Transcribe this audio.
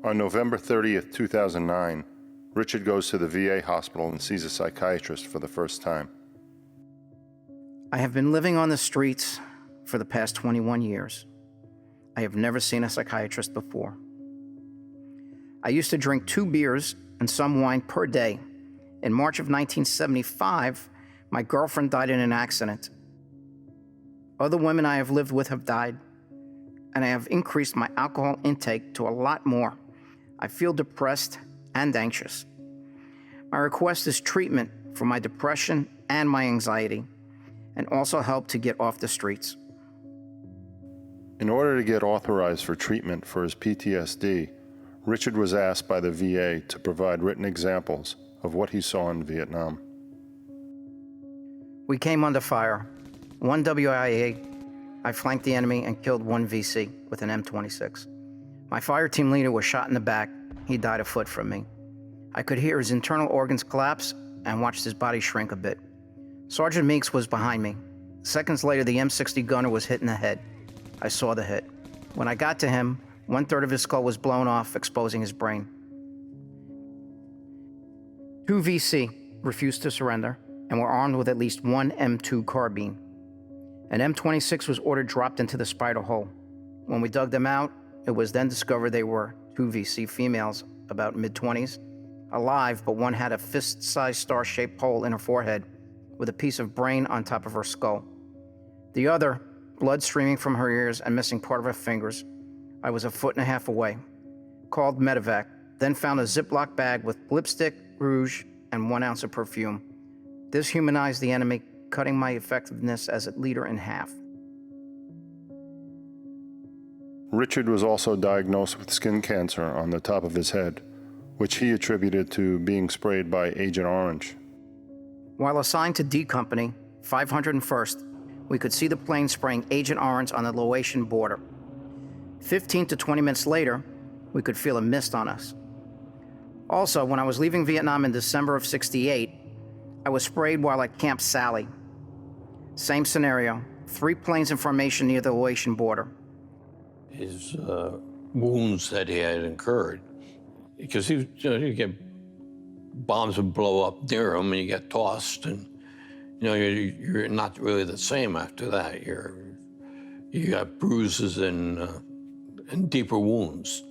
On November 30th, 2009, Richard goes to the VA hospital and sees a psychiatrist for the first time. I have been living on the streets for the past 21 years. I have never seen a psychiatrist before. I used to drink 2 beers and some wine per day. In March of 1975, my girlfriend died in an accident. Other women I have lived with have died, and I have increased my alcohol intake to a lot more. I feel depressed and anxious. My request is treatment for my depression and my anxiety, and also help to get off the streets. In order to get authorized for treatment for his PTSD, Richard was asked by the VA to provide written examples of what he saw in Vietnam. We came under fire. 1 WIA, I flanked the enemy and killed 1 VC with an M26. My fire team leader was shot in the back. He died a foot from me. I could hear his internal organs collapse and watched his body shrink a bit. Sergeant Meeks was behind me. Seconds later, the M60 gunner was hit in the head. I saw the hit. When I got to him, 1/3 of his skull was blown off, exposing his brain. 2 VC refused to surrender and were armed with at least 1 M2 carbine. An M26 was ordered dropped into the spider hole. When we dug them out, it was then discovered they were 2 VC females, about mid-20s, alive, but one had a fist-sized star-shaped hole in her forehead with a piece of brain on top of her skull. The other, blood streaming from her ears and missing part of her fingers. I was 1.5 feet away. Called medevac, then found a Ziploc bag with lipstick, rouge, and 1 ounce of perfume. This humanized the enemy, cutting my effectiveness as a leader in half. Richard was also diagnosed with skin cancer on the top of his head, which he attributed to being sprayed by Agent Orange. While assigned to D Company, 501st, we could see the plane spraying Agent Orange on the Laotian border. 15 to 20 minutes later, we could feel a mist on us. Also, when I was leaving Vietnam in December of '68, I was sprayed while at Camp Sally. Same scenario, 3 planes in formation near the Laotian border. His wounds that he had incurred, because you get bombs would blow up near him and you get tossed, and you're not really the same after that. You got bruises and deeper wounds.